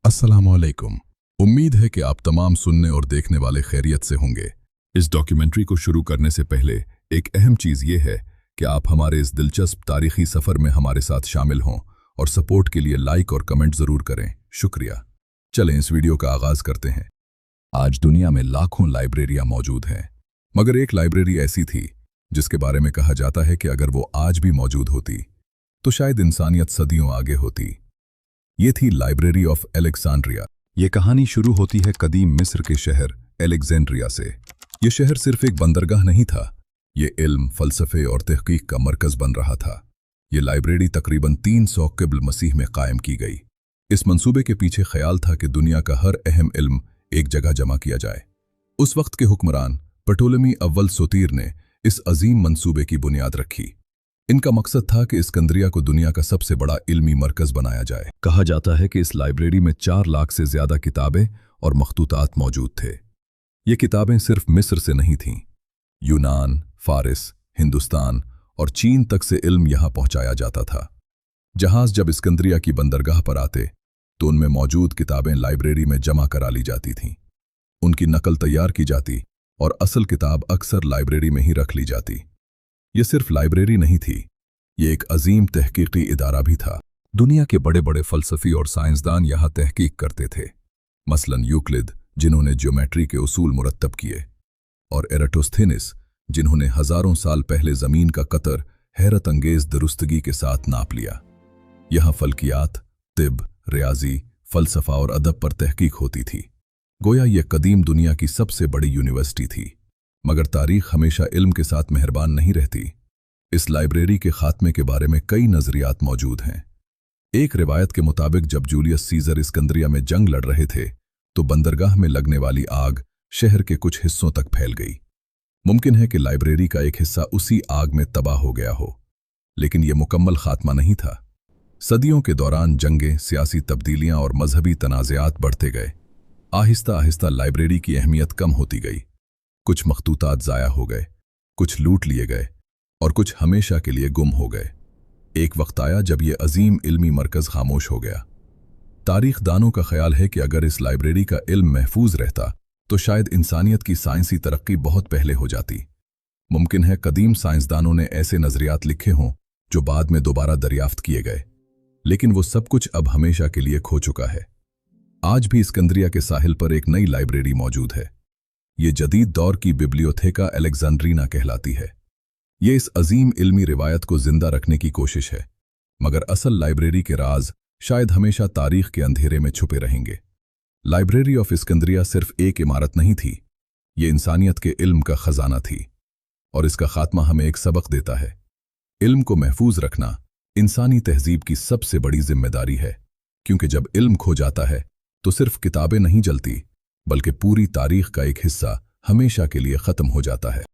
अस्सलामुअलैकुम। उम्मीद है कि आप तमाम सुनने और देखने वाले खैरियत से होंगे। इस डॉक्यूमेंट्री को शुरू करने से पहले एक अहम चीज़ ये है कि आप हमारे इस दिलचस्प तारीखी सफ़र में हमारे साथ शामिल हों और सपोर्ट के लिए लाइक और कमेंट ज़रूर करें। शुक्रिया। चलें इस वीडियो का आगाज़ करते हैं। आज दुनिया में लाखों लाइब्रेरियाँ मौजूद हैं, मगर एक लाइब्रेरी ऐसी थी जिसके बारे में कहा जाता है कि अगर वो आज भी मौजूद होती तो शायद इंसानियत सदियों आगे होती। ये थी लाइब्रेरी ऑफ अलेक्जेंड्रिया। ये कहानी शुरू होती है कदीम मिस्र के शहर अलेक्जेंड्रिया से। ये शहर सिर्फ एक बंदरगाह नहीं था, ये इल्म, फ़लसफ़े और तहक़ीक़ का मरकज़ बन रहा था। ये लाइब्रेरी तकरीबन 300 क़िब्ल मसीह में कायम की गई। इस मंसूबे के पीछे ख्याल था कि दुनिया का हर अहम इल्म एक जगह जमा किया जाए। उस वक्त के हुक्मरान पटोलेमी अव्वल सोतीर ने इस अजीम मंसूबे की बुनियाद रखी। इनका मकसद था कि इस्कंदरिया को दुनिया का सबसे बड़ा इल्मी मरकज़ बनाया जाए। कहा जाता है कि इस लाइब्रेरी में 4 लाख से ज़्यादा किताबें और मखतूतात मौजूद थे। ये किताबें सिर्फ मिस्र से नहीं थीं, यूनान, फारिस, हिंदुस्तान और चीन तक से इल्म यहाँ पहुँचाया जाता था। जहाज़ जब इस्कंदरिया की बंदरगाह पर आते तो उनमें मौजूद किताबें लाइब्रेरी में जमा करा ली जाती थीं। उनकी नकल तैयार की जाती और असल किताब अक्सर लाइब्रेरी में ही रख ली जाती। ये सिर्फ लाइब्रेरी नहीं थी, ये एक अजीम तहकीकी इदारा भी था। दुनिया के बड़े बड़े फ़लसफ़ी और साइंसदान यहाँ तहकीक करते थे। मसलन यूक्लिड, जिन्होंने ज्योमेट्री के उसूल मुरत्तब किए, और एराटोस्थेनिस, जिन्होंने हज़ारों साल पहले ज़मीन का कतर हैरत अंगेज़ दुरुस्तगी के साथ नाप लिया। यहाँ फ़ल्कियात, तिब, रियाजी, फ़लसफ़ा और अदब पर तहकीक होती थी। गोया ये कदीम दुनिया की सबसे बड़ी यूनिवर्सिटी थी। मगर तारीख़ हमेशा इल्म के साथ मेहरबान नहीं रहती। इस लाइब्रेरी के खात्मे के बारे में कई नज़रियात मौजूद हैं। एक रिवायत के मुताबिक जब जूलियस सीज़र इस्कंदरिया में जंग लड़ रहे थे तो बंदरगाह में लगने वाली आग शहर के कुछ हिस्सों तक फैल गई। मुमकिन है कि लाइब्रेरी का एक हिस्सा उसी आग में तबाह हो गया हो, लेकिन यह मुकम्मल खात्मा नहीं था। सदियों के दौरान जंगें, सियासी तब्दीलियां और मजहबी तनाज़ात बढ़ते गए। आहिस्ता आहिस्ता लाइब्रेरी की अहमियत कम होती गई। कुछ मखतूतात ज़ाया हो गए, कुछ लूट लिए गए और कुछ हमेशा के लिए गुम हो गए। एक वक्त आया जब यह अजीम इल्मी मरकज़ खामोश हो गया। तारीख़ दानों का ख्याल है कि अगर इस लाइब्रेरी का इल्म महफूज रहता तो शायद इंसानियत की साइंसी तरक्की बहुत पहले हो जाती। मुमकिन है कदीम साइंसदानों ने ऐसे नज़रियात लिखे हों जो बाद में दोबारा दरियाफ्त किए गए, लेकिन वो सब कुछ अब हमेशा के लिए खो चुका है। आज भी इस्कंदरिया के साहिल पर एक नई लाइब्रेरी मौजूद है। ये जदीद दौर की बिब्लियोथेका अलेक्जेंड्रीना कहलाती है। ये इस अजीम इल्मी रिवायत को जिंदा रखने की कोशिश है, मगर असल लाइब्रेरी के राज शायद हमेशा तारीख के अंधेरे में छुपे रहेंगे। लाइब्रेरी ऑफ इस्कंदरिया सिर्फ एक इमारत नहीं थी, ये इंसानियत के इल्म का खजाना थी, और इसका खात्मा हमें एक सबक देता है। इल्म को महफूज रखना इंसानी तहजीब की सबसे बड़ी जिम्मेदारी है, क्योंकि जब इल्म खो जाता है तो सिर्फ किताबें नहीं जलती, बल्कि पूरी तारीख का एक हिस्सा हमेशा के लिए ख़त्म हो जाता है।